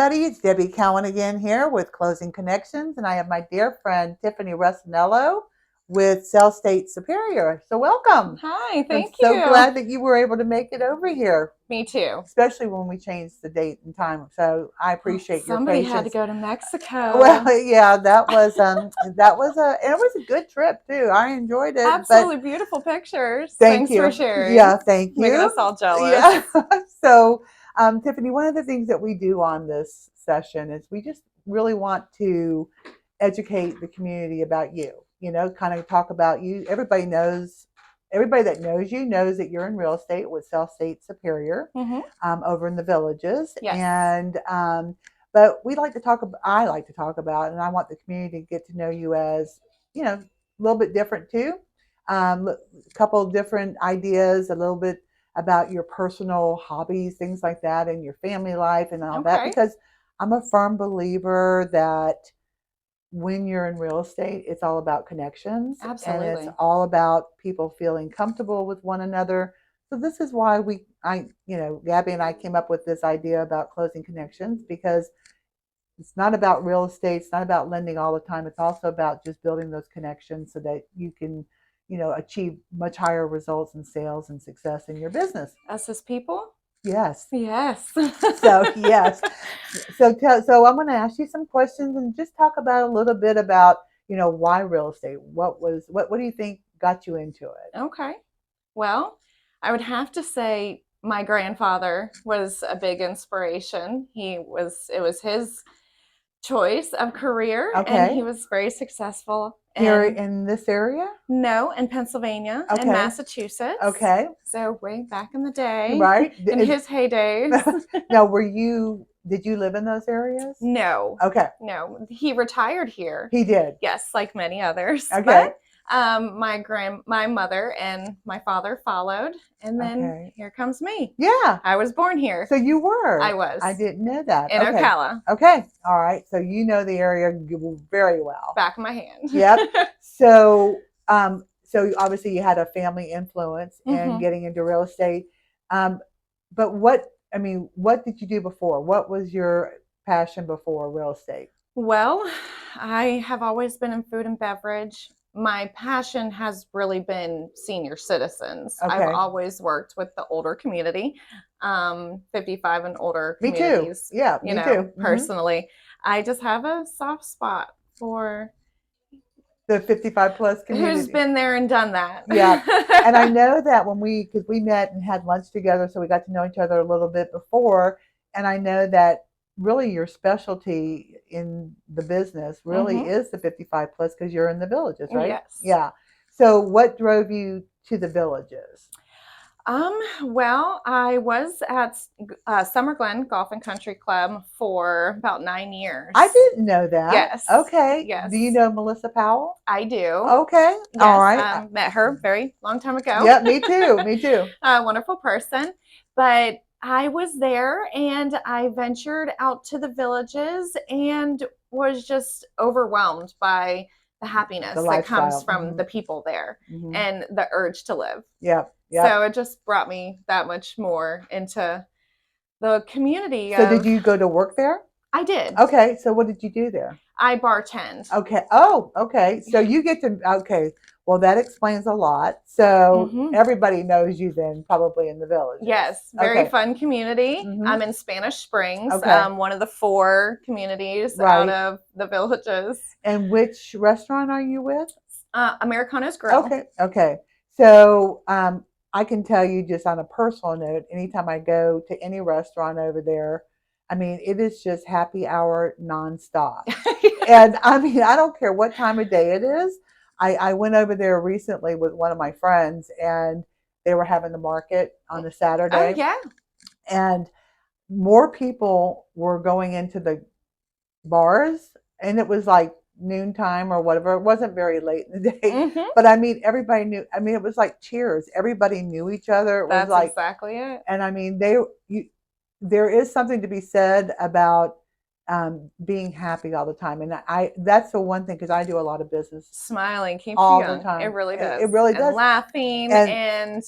everybody. It's Debbie Cowan again here with Closing Connections, and I have my dear friend Tiffany Russoniello with Sellstate Superior. So welcome. Hi, I'm thank so you. glad that you were able to make it over here, Me too. especially when we changed the date and time. So I appreciate your Somebody patience. had to go to Mexico. Well, yeah, that was and it was a good trip too. I enjoyed it. Absolutely beautiful pictures. Thank Thanks you. for sharing. Yeah, thank you. Making us all jealous. Yeah. So, Tiffany, one of the things that we do on this session is we just really want to educate the community about you. You know, kind of talk about you. Everybody that knows you knows that you're in real estate with Sellstate Superior over in the Villages. Yes. And but we like to talk about. I like to talk about, and I want the community to get to know you as a little bit different too. A couple of different ideas, a little bit about your personal hobbies, things like that, and your family life and all that. Because I'm a firm believer that when you're in real estate, it's all about connections. Absolutely. And it's all about people feeling comfortable with one another. So this is why Gabby and I came up with this idea about closing connections, because it's not about real estate. It's not about lending all the time. It's also about just building those connections so that you can, achieve much higher results in sales and success in your business. Us as people? Yes. Yes. So yes. So I'm going to ask you some questions and just talk about a little bit about, why real estate? What do you think got you into it? Okay. Well, I would have to say my grandfather was a big inspiration. It was his choice of career, and he was very successful. Here in this area? No, in Pennsylvania and Massachusetts. Okay. So way back in the day. Right. In his heydays. Now, did you live in those areas? No. Okay. No. He retired here. He did? Yes, like many others. Okay. But my mother and my father followed, and then here comes me. Yeah. I was born here. So you were? I was. I didn't know that. In Ocala. Okay. All right. So you know the area very well. Back of my hand. Yep. So obviously you had a family influence in getting into real estate. But what did you do before? What was your passion before real estate? Well, I have always been in food and beverage. My passion has really been senior citizens. I've always worked with the older community, 55 and older communities. Me too. Yeah, me too. Personally, I just have a soft spot for the 55 plus community. Who's been there and done that. Yeah. And I know that because we met and had lunch together, so we got to know each other a little bit before. And I know that really your specialty in the business really is the 55 plus, because you're in the Villages, right? Yes. Yeah. So what drove you to the Villages? Well, I was at Summer Glen Golf and Country Club for about 9 years. I didn't know that. Yes. Okay. Yes. Do you know Melissa Powell? I do. Okay. Yes, all right. Met her very long time ago. Yeah, me too. Me too. Wonderful person. But I was there, and I ventured out to the Villages and was just overwhelmed by the happiness that comes from the people there and the urge to live. Yeah. Yep. So it just brought me that much more into the community. So did you go to work there? I did. Okay. So what did you do there? I bartend. Okay. Oh, okay. So you get to, okay. Well, that explains a lot. So everybody knows you then, probably in the Villages. Yes. Very fun community. I'm in Spanish Springs, one of the 4 communities out of the Villages. And which restaurant are you with? Americano's Grill. Okay. Okay. So I can tell you, just on a personal note, anytime I go to any restaurant over there, I mean, it is just happy hour nonstop. And I mean, I don't care what time of day it is. I went over there recently with one of my friends, and they were having the market on a Saturday. Oh, yeah. And more people were going into the bars, and it was like noontime or whatever. It wasn't very late in the day, but I mean, everybody knew. I mean, it was like Cheers. Everybody knew each other. That's exactly it. And I mean, there is something to be said about being happy all the time, and that's the one thing, because I do a lot of business. Smiling keeps all you young. The time. It really does. It really does. And laughing, and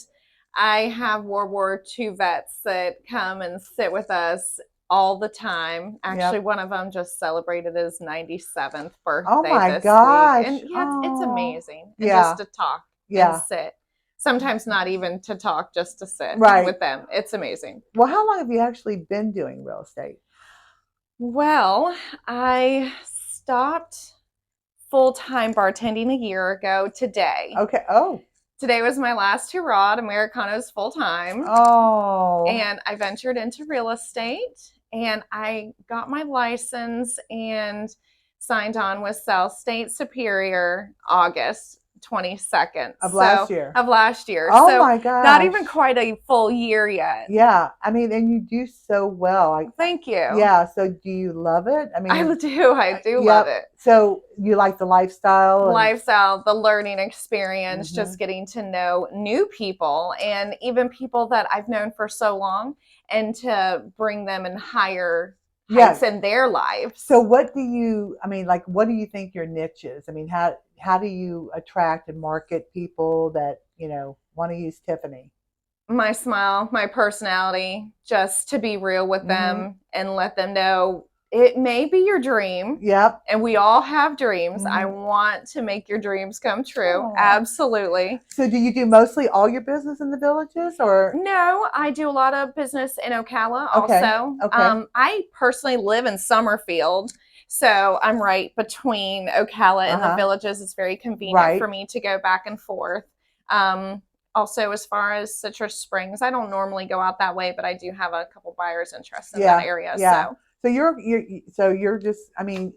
I have World War II vets that come and sit with us all the time. Actually, Yep. one of them just celebrated his 97th Oh birthday my this week. gosh. And yeah, it's Oh, amazing. And just yeah. to talk and Yeah. sit. Sometimes not even to talk, just to sit Right. with them. It's amazing. Well, how long have you actually been doing real estate? Well, I stopped full-time bartending a year ago today. Okay. Oh. Today was my last hurrah at Americano's full-time. Oh. And I ventured into real estate and I got my license and signed on with Sellstate Superior August 22nd. Of last year. Of last year. Oh So my not even gosh. quite a full year yet. Yeah. I mean, and you do so well. Thank you. Yeah. So do you love it? I mean, I do love yep. it. So you like the lifestyle? Lifestyle, the learning experience, Mhm. just getting to know new people and even people that I've known for so long and to bring them in higher heights Yeah. in their lives. So what do you, I mean, like, what do you think your niche is? I mean, how do you attract and market people that, want to use Tiffany? My smile, my personality, just to be real with them and let them know it may be your dream. Yep. And we all have dreams. I want to make your dreams come true. Aw. Absolutely. So do you do mostly all your business in the villages or? No, I do a lot of business in Ocala Okay. also. Okay. I personally live in Summerfield. So I'm right between Ocala and the villages. It's very convenient for me to go back and forth. Also, as far as Citrus Springs, I don't normally go out that way, but I do have a couple buyers interested in that area. Yeah. So you're just, I mean,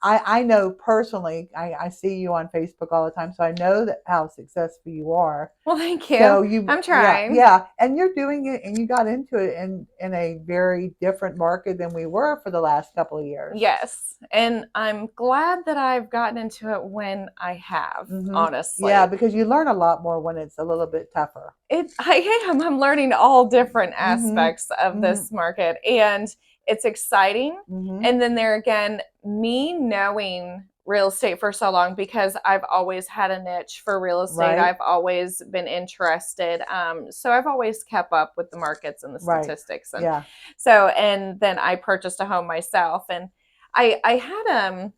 I know personally, I see you on Facebook all the time, so I know that how successful you are. Well, thank you. So I'm trying. Yeah, and you're doing it, and you got into it in a very different market than we were for the last couple of years. Yes, and I'm glad that I've gotten into it when I have, honestly. Yeah, because you learn a lot more when it's a little bit tougher. I'm learning all different aspects of this market, and it's exciting. And then there again, me knowing real estate for so long because I've always had a niche for real estate. I've always been interested. So I've always kept up with the markets and the statistics. And so, and then I purchased a home myself, and I had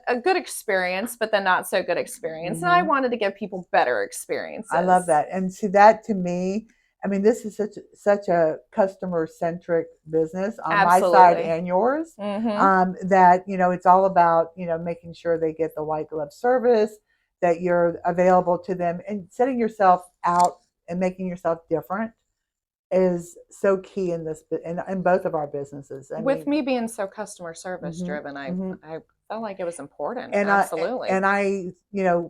a good experience, but then not so good experience. And I wanted to give people better experiences. I love that. And see, that to me, I mean, this is such a customer centric business on my side and yours. That it's all about making sure they get the white glove service, that you're available to them, and setting yourself out and making yourself different is so key in this in both of our businesses. With me being so customer service driven, I felt like it was important. And absolutely. I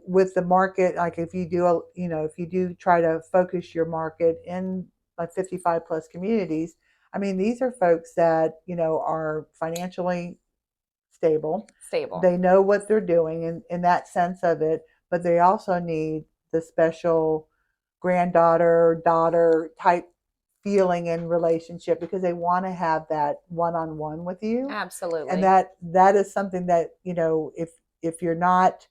with the market, like if you do try to focus your market in like 55 plus communities, I mean, these are folks that are financially stable. They know what they're doing in that sense of it, but they also need the special granddaughter, daughter type feeling and relationship because they want to have that one-on-one with you. Absolutely. And that is something that if you're not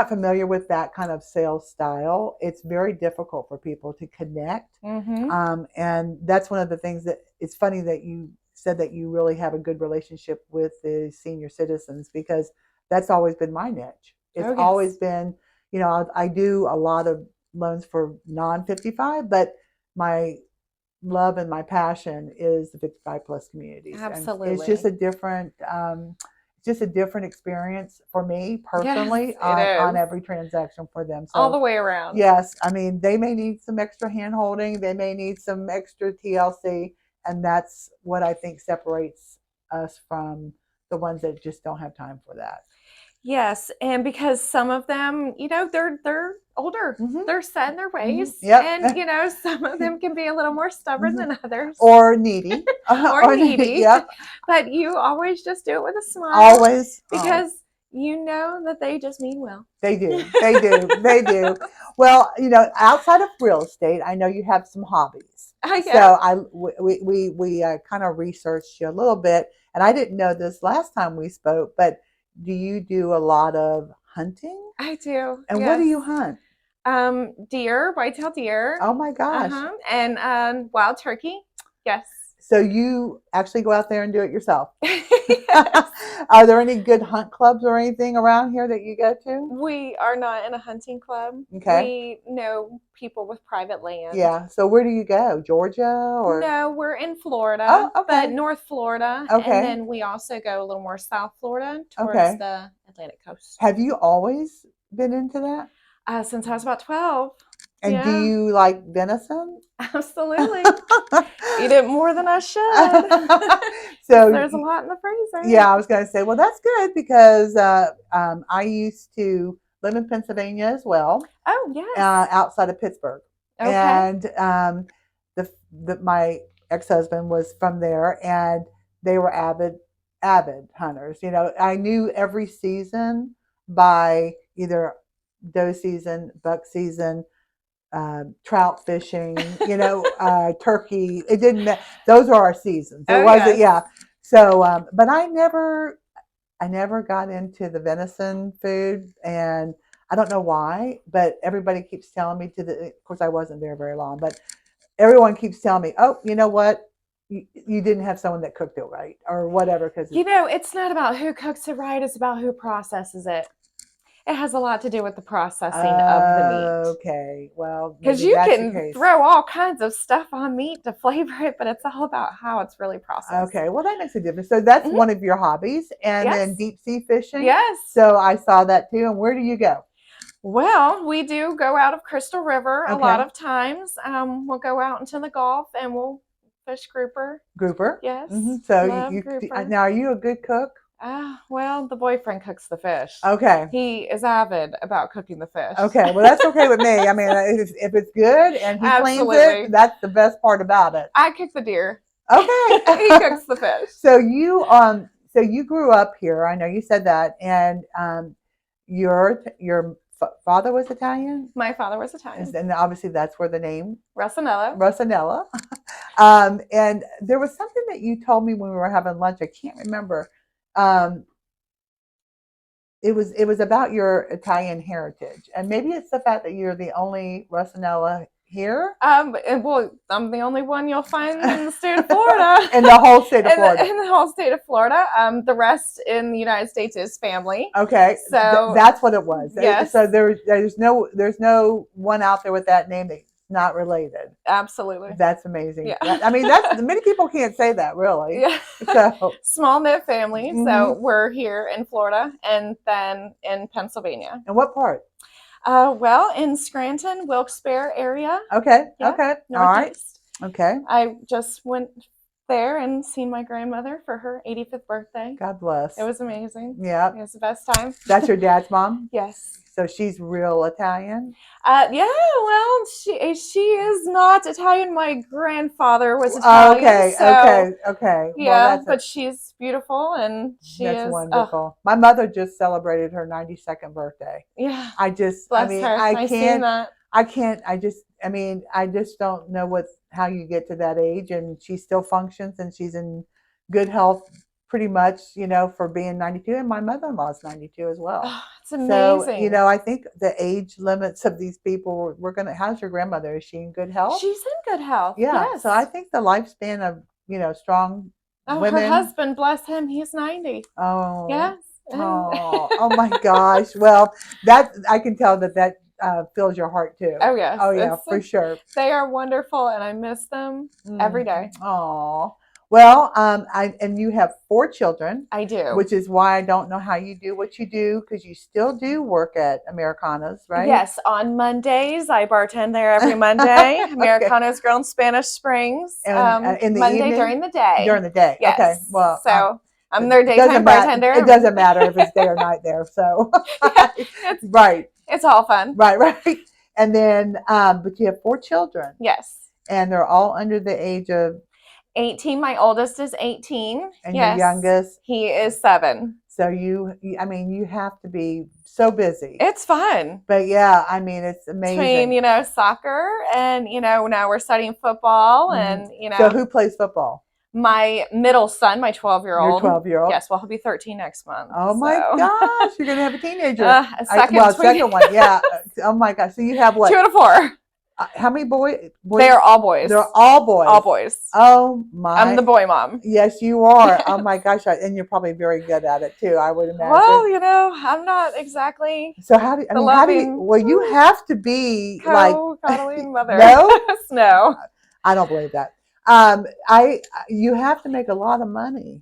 familiar with that kind of sales style, it's very difficult for people to connect. And that's one of the things that it's funny that you said that you really have a good relationship with the senior citizens, because that's always been my niche. It's always been, I do a lot of loans for non-55, but my love and my passion is the 55 plus communities. Absolutely. And it's just a different experience for me personally on every transaction for them. So, all the way around. Yes. I mean, they may need some extra hand holding. They may need some extra TLC. And that's what I think separates us from the ones that just don't have time for that. Yes, and because some of them, they're older, they're set in their ways, and some of them can be a little more stubborn than others, or needy, or needy. Yep. But you always just do it with a smile, always, because you know that they just mean well. They do, they do. Well, outside of real estate, I know you have some hobbies. So we kind of researched you a little bit, and I didn't know this last time we spoke, but do you do a lot of hunting? I do. And what do you hunt? Deer, white-tailed deer. Oh my gosh. And wild turkey. Yes. So you actually go out there and do it yourself. Yes. Are there any good hunt clubs or anything around here that you go to? We are not in a hunting club. Okay. We know people with private land. Yeah. So where do you go? Georgia or? No, we're in Florida, Oh, okay. but North Florida. Okay. And then we also go a little more South Florida towards Okay. the Atlantic coast. Have you always been into that? Since I was about 12. And do Yeah. you like venison? Absolutely. Eat it more than I should. So there's a lot in the freezer. yeah, I was going to say, well, that's good because I used to live in Pennsylvania as well. Oh, yes. Outside of Pittsburgh. Okay. And my ex-husband was from there, and they were avid hunters. You know, I knew every season by either doe season, buck season, trout fishing, you know, turkey. It didn't matter. Those are our seasons. It wasn't, yeah. So, but I never got into the venison food, and I don't know why, but everybody keeps telling me of course I wasn't there very long, but everyone keeps telling me, oh, you know what? You didn't have someone that cooked it right or whatever. Because you know, it's not about who cooks it right. It's about who processes it. It has a lot to do with the processing of the meat. Okay, well, because you can throw all kinds of stuff on meat to flavor it, but it's all about how it's really processed. Okay, well, that makes a difference. So that's one of your hobbies, and then deep sea fishing. Yes. So I saw that too. And where do you go? Well, we do go out of Crystal River a lot of times. We'll go out into the Gulf and we'll fish grouper. Grouper. Yes. So now, are you a good cook? Well, the boyfriend cooks the fish. Okay. He is avid about cooking the fish. Okay, well, that's okay with me. I mean, if it's good and he cleans it, that's the best part about it. I cook the deer. Okay. He cooks the fish. So you grew up here. I know you said that, and your father was Italian? My father was Italian. And obviously that's where the name Russoniello. And there was something that you told me when we were having lunch. I can't remember. It was about your Italian heritage, and maybe it's the fact that you're the only Russoniello here. Well, I'm the only one you'll find in the state of Florida. In the whole state of Florida. In the whole state of Florida. The rest in the United States is family. Okay, so that's what it was. Yes. So there's no one out there with that name that's not related. Absolutely. That's amazing. Yeah. I mean, many people can't say that, really. Yeah. So small knit family. So we're here in Florida and then in Pennsylvania. And what part? Well, in Scranton, Wilkes-Barre area. Okay. Yeah, okay. Northeast. All right. Okay. I just went there and seen my grandmother for her 85th birthday. God bless. It was amazing. Yeah. It was the best time. That's your dad's mom? Yes. So she's real Italian? Yeah, well, she is not Italian. My grandfather was Italian. Okay. Yeah, well, but she's beautiful and that's wonderful. My mother just celebrated her 92nd birthday. Yeah. Bless her. I seen that. I just don't know how you get to that age, and she still functions and she's in good health pretty much, for being 92, and my mother-in-law is 92 as well. Oh, it's amazing. So, I think the age limits of these people, how's your grandmother? Is she in good health? She's in good health. Yeah. Yes. So I think the lifespan of, strong women. Her husband, bless him, he's 90. Oh. Yes. Oh my gosh. Well, that I can tell that fills your heart too. Oh yes. Oh yeah, for sure. They are wonderful, and I miss them every day. Oh. Well, and you have 4 children. I do. Which is why I don't know how you do what you do, because you still do work at Americanas, right? Yes, on Mondays. I bartend there every Monday. Americanas Grill in Spanish Springs. And in the Monday evening? during the day. During the day. Yes. Okay. Well, so I'm their daytime bartender. It doesn't matter if it's day or night there. So right. It's all fun. Right. And then, but you have 4 children. Yes. And they're all under the age of 18. My oldest is 18. And your youngest? He is 7. So you have to be so busy. It's fun. But yeah, it's amazing. Between, soccer and, now we're studying football and, So who plays football? My middle son, my 12-year-old. Your 12-year-old? Yes, well, he'll be 13 next month. Oh my gosh, you're going to have a teenager. Second one, yeah. Oh my gosh. So you have what? 2 and a 4. How many boys? They are all boys. They're all boys. All boys. Oh my! I'm the boy mom. Yes, you are. Oh my gosh! And you're probably very good at it too. I would imagine. Well, I'm not exactly. So how do you? Well, you have to be like coddling mother. No, no. I don't believe that. You have to make a lot of money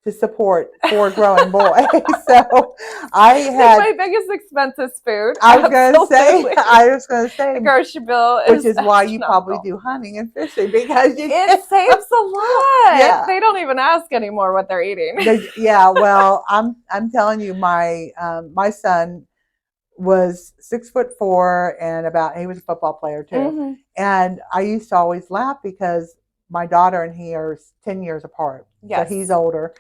to support 4 growing boys. So I had my biggest expense is food. I was going to say the grocery bill, which is why you probably do hunting and fishing, because it saves a lot. Yeah. They don't even ask anymore what they're eating. Yeah, well, I'm telling you, my son was 6'4" and he was a football player too. Mm-hmm. And I used to always laugh because my daughter and he are 10 years apart. Yes. So he's older.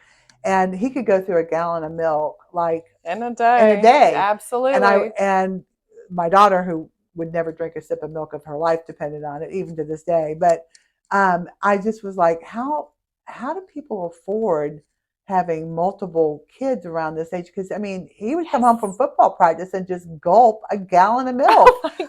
And he could go through a gallon of milk like in a day. Absolutely. And my daughter, who would never drink a sip of milk of her life, depended on it, even to this day. But I just was like, how do people afford having multiple kids around this age? Because I mean, he would come home from football practice and just gulp a gallon of milk.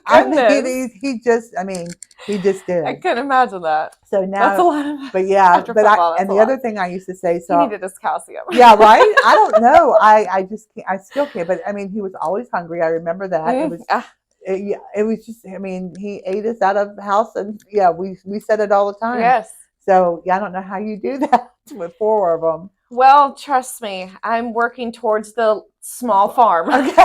Oh my goodness. He just did. I couldn't imagine that. So now that's a lot of. But yeah, the other thing I used to say, so he needed his calcium. Yeah, right. I don't know. I just can't, I still can't. But I mean, he was always hungry. I remember that. It was just. I mean, he ate us out of the house, and we said it all the time. Yes. So I don't know how you do that with 4 of them. Well, trust me, I'm working towards the small farm. Okay.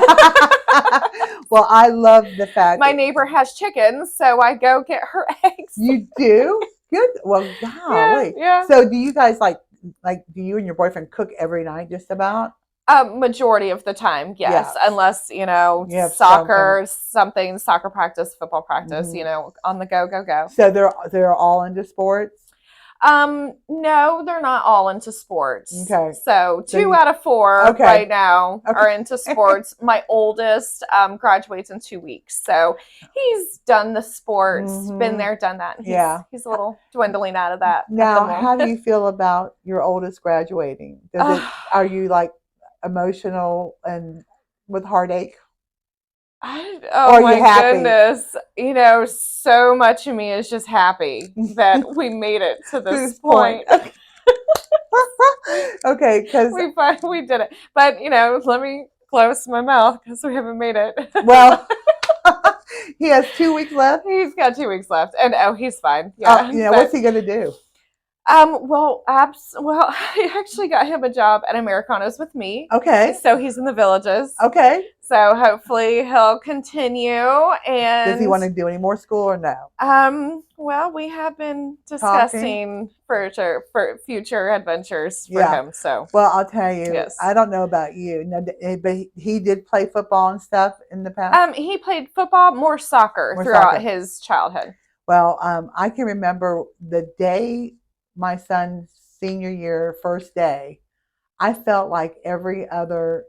Well, I love the fact my neighbor has chickens, so I go get her eggs. You do? Good. Well, golly. Yeah. So do you guys like do you and your boyfriend cook every night just about? Majority of the time, yes. Unless, soccer practice, football practice, on the go. So they're all into sports? No, they're not all into sports. Okay. So 2 out of 4 right now are into sports. My oldest graduates in 2 weeks. So he's done the sports, been there, done that. He's a little dwindling out of that. Now, how do you feel about your oldest graduating? Are you like emotional and with heartache? Oh my goodness. So much of me is just happy that we made it to this point. Okay, because we did it. But, let me close my mouth because we haven't made it. Well, he has 2 weeks left? He's got 2 weeks left. And, he's fine. What's he going to do? I actually got him a job at Americanos with me. Okay. So he's in the Villages. Okay. So hopefully he'll continue. And does he want to do any more school or no? Well, we have been discussing future adventures for him. So well, I'll tell you, I don't know about you, but he did play football and stuff in the past. He played football, more soccer throughout his childhood. Well, I can remember the day my son's senior year, first day, I felt like every other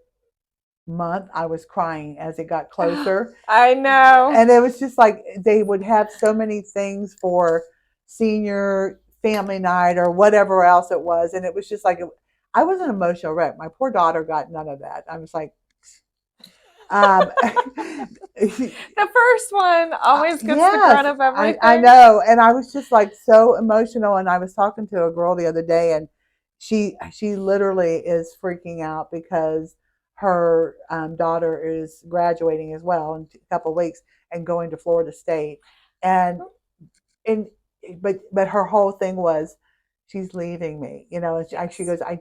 month I was crying as it got closer. I know. And it was just like they would have so many things for senior family night or whatever else it was. And it was just like, I was an emotional wreck. My poor daughter got none of that. I was like, the first one always gets the brunt of everything. I know. And I was just like so emotional. And I was talking to a girl the other day, and she literally is freaking out because her daughter is graduating as well in a couple of weeks and going to Florida State. But her whole thing was, she's leaving me, and she goes, and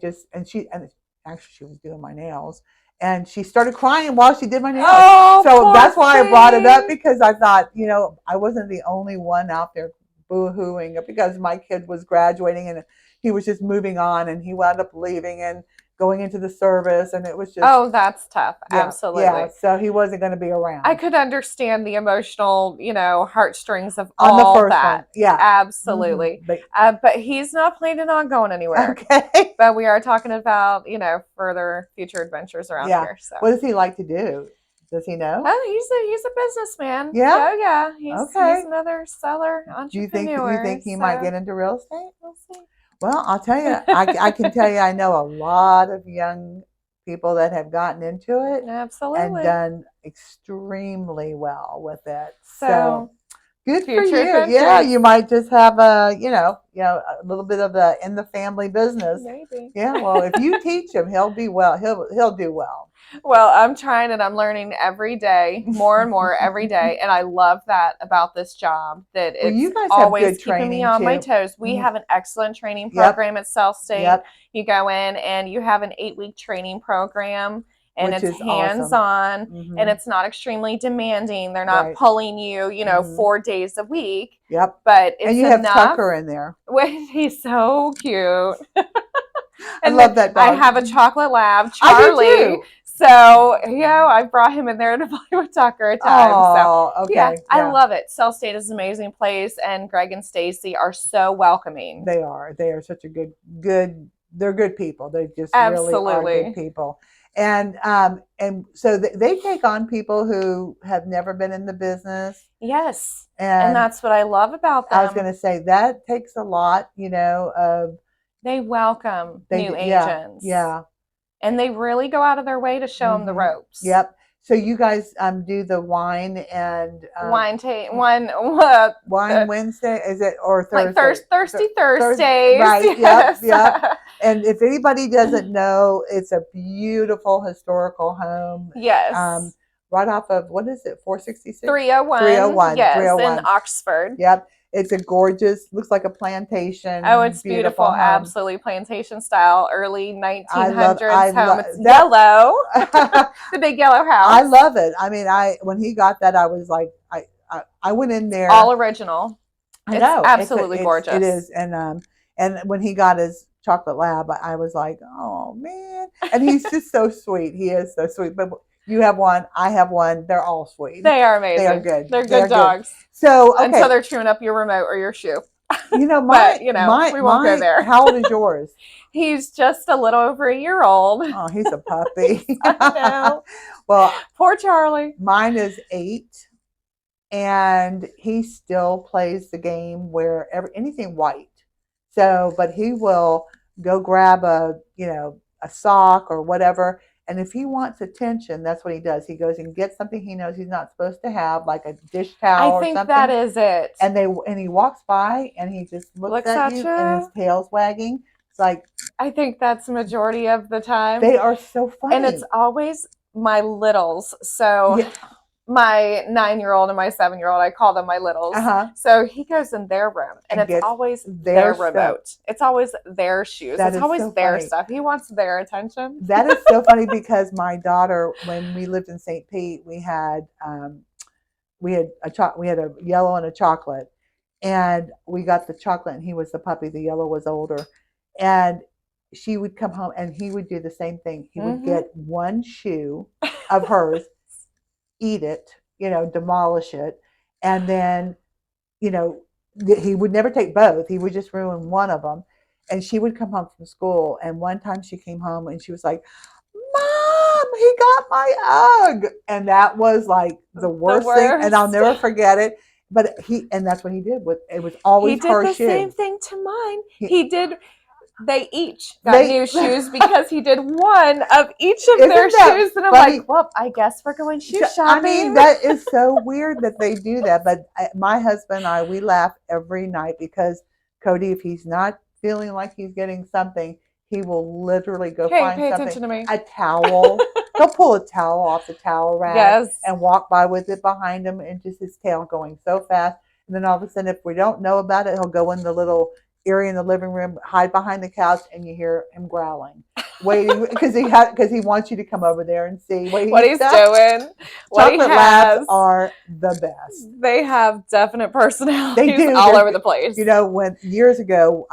actually she was doing my nails. And she started crying while she did my nails. Oh, so that's why I brought it up, because I thought, I wasn't the only one out there boo-hooing because my kid was graduating and he was just moving on, and he wound up leaving and going into the service, and it was just... Oh, that's tough. Absolutely. Yeah, so he wasn't going to be around. I could understand the emotional, heartstrings of on all the first that. One. Yeah. Absolutely. Mm-hmm. But he's not planning on going anywhere. Okay. But we are talking about, further future adventures around here. So. What does he like to do? Does he know? Oh, he's a businessman. Yeah? Oh, yeah. He's another seller, entrepreneur. Do you think he might get into real estate? We'll see. Well, I'll tell you, I can tell you, I know a lot of young people that have gotten into it. Absolutely. And done extremely well with it. So Good for future you. adventures. Yeah, you might just have a, a little bit of the in the family business. Maybe. Yeah, well, if you teach him, he'll be well. He'll do well. Well, I'm trying and I'm learning every day, more and more every day. And I love that about this job, that Well, it's you guys have always good keeping me training on my too. toes. We Mhm. have an excellent training Yep, program at Sellstate. yep, You go in and you have an 8-week training program, and which it's is hands awesome. on, and Hmm. it's not extremely demanding. They're not Right. pulling you, Hmm. 4 days a week, Yep. but And it's you have enough. Tucker in there. He's so cute. I And love then that I dog. have a chocolate lab, I do Charlie. too. So, I brought him in there to play with Tucker at times. So, Oh, yeah, okay. I Yeah. love it. Sellstate is an amazing place, and Greg and Stacy are so welcoming. They are. They are such a they're good people. They just really are good Absolutely. people. And so they take on people who have never been in the business. Yes. And And that's what I love about I was going them. to say that takes a lot, of They welcome new yeah, agents, yeah. and they really go out of their way to show them the Hmm. ropes. Yep. So you guys do the wine and wine Wednesday, is it, or like Thursday? thirsty Thursday, Thursdays. right? Yep, Yes. yep. And if anybody doesn't know, it's a beautiful historical home. Yes. Right off of, what is it, 466? 301. 301. Yes, in 301. Oxford. Yep. It's a gorgeous, looks like a Oh, plantation, it's beautiful. beautiful home. Absolutely plantation style, early I 1900s home. It's that. yellow. The big yellow house. I love it. I mean, when he got that, I was like, I went in there. All original. I It's know absolutely gorgeous. It is, and when he got his chocolate lab, I was like, oh man, and he's just so sweet. He is so sweet. But you have one, I have one. They're all sweet. They are amazing. They are good. They're good dogs. Good. So okay. Until they're chewing up your remote or your shoe. But we won't go there. How old is yours? He's just a little over a year old. Oh, he's a puppy. I know. Well, poor Charlie. Mine is 8. And he still plays the game where anything white. So, but he will go grab a sock or whatever. And if he wants attention, that's what he does. He goes and gets something he knows he's not supposed to have, like a dish towel or something. I think that is it. And he walks by and he just looks at you and his tail's wagging. It's like, I think that's the majority of the time. They are so funny. And it's always my littles. So my 9-year-old and my 7-year-old, I call them my littles. So he goes in their room, and it's always their remote. It's always their shoes. It's always their stuff. He wants their attention. That is so funny because my daughter, when we lived in St. Pete, we had a yellow and a chocolate, and we got the chocolate, and he was the puppy. The yellow was older, and she would come home, and he would do the same thing. He would get one shoe of hers, eat it, demolish it, and then, he would never take both. He would just ruin one of them. And she would come home from school, and one time she came home and she was like, Mom, he got my UGG. And that was like the worst thing, and I'll never forget it. But and that's what he did. It was always her shoe. He did the same thing to mine. They each got new shoes because he did one of each of their shoes. And I'm like, well, I guess we're going shoe shopping. I mean, that is so weird that they do that. But my husband and I, we laugh every night because Cody, if he's not feeling like he's getting something, he will literally go find pay something. Attention to me. A towel. He'll pull a towel off the towel rack and walk by with it behind him, and just his tail going so fast. And then all of a sudden, if we don't know about it, he'll go in the little area in the living room, hide behind the couch, and you hear him growling, waiting because he wants you to come over there and see what he's doing. Chocolate labs are the best. They have definite personalities. They do. All over the place. When years ago,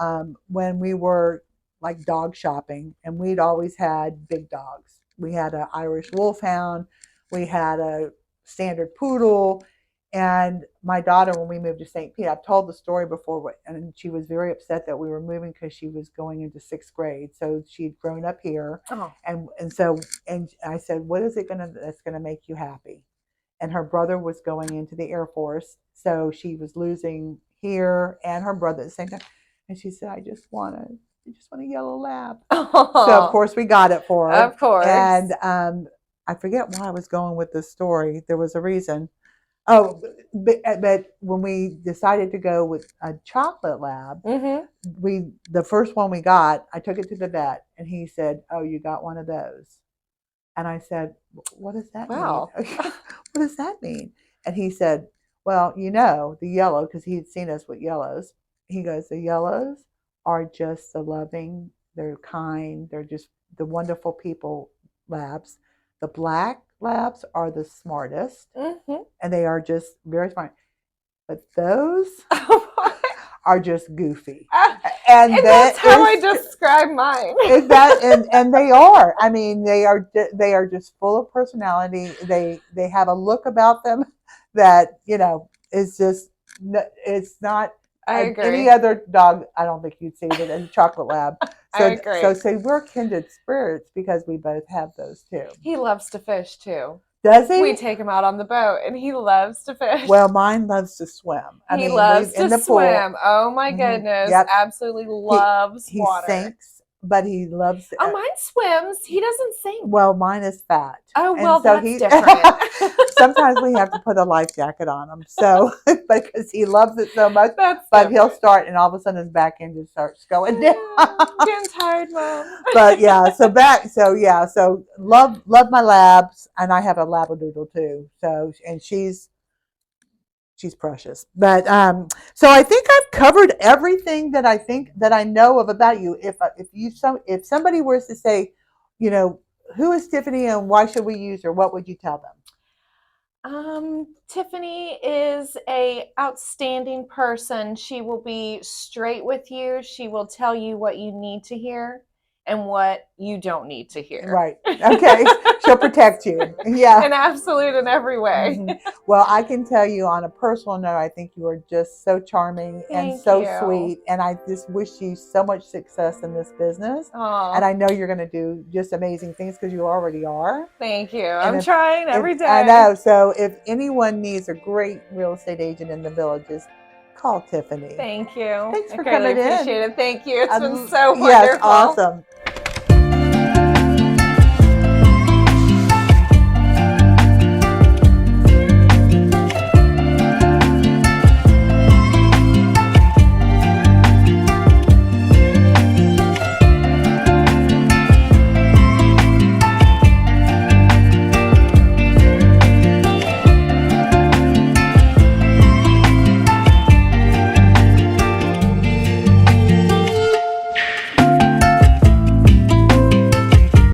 when we were like dog shopping, and we'd always had big dogs. We had an Irish Wolfhound, we had a standard poodle. And my daughter, when we moved to St. Pete, I've told the story before, and she was very upset that we were moving because she was going into 6th grade. So she'd grown up here. And I said, what is it that's gonna make you happy? And her brother was going into the Air Force. So she was losing here and her brother at the same time. And she said, I just want a yellow lab. So of course we got it for her. Of course. And I forget why I was going with this story. There was a reason. Oh, but when we decided to go with a chocolate lab, the first one we got, I took it to the vet, and he said, "Oh, you got one of those." And I said, "What does that mean? What does that mean?" And he said, "Well, the yellow, because he had seen us with yellows." He goes, "The yellows are just the loving, they're kind, they're just the wonderful people labs. The black labs are the smartest, and they are just very smart. But those are just goofy." And that's how I describe mine. and they are. I mean, they are just full of personality. They have a look about them that is just, it's not I agree. Any other dog. I don't think you'd see it in a chocolate lab. So, I agree. So say we're kindred spirits because we both have those too. He loves to fish too. Does he? We take him out on the boat, and he loves to fish. Well, mine loves to swim. He loves to swim. Pool. Oh my goodness! Yep. Absolutely loves water. He sinks, but he loves. Oh, mine swims. He doesn't sink. Well, mine is fat. Oh, well, so that's different. Sometimes we have to put a life jacket on him, so because he loves it so much. That's but different. He'll start, and all of a sudden his back end just starts going down. Getting tired, Mom. But yeah, so love my labs, and I have a labradoodle too. So, and she's precious. But so I think I've covered everything that I think that I know of about you. If somebody were to say, who is Tiffany and why should we use her, what would you tell them? Tiffany is a outstanding person. She will be straight with you. She will tell you what you need to hear and what you don't need to hear. Right. Okay. She'll protect you. Yeah. And absolute in every way. Well, I can tell you on a personal note, I think you are just so charming and so sweet. And I just wish you so much success in this business. Aww. And I know you're going to do just amazing things because you already are. Thank you. I'm trying every day. I know. So if anyone needs a great real estate agent in the Villages, call Tiffany. Thank you. Thanks for coming in. I appreciate it. Thank you. It's been so wonderful. Yes, awesome.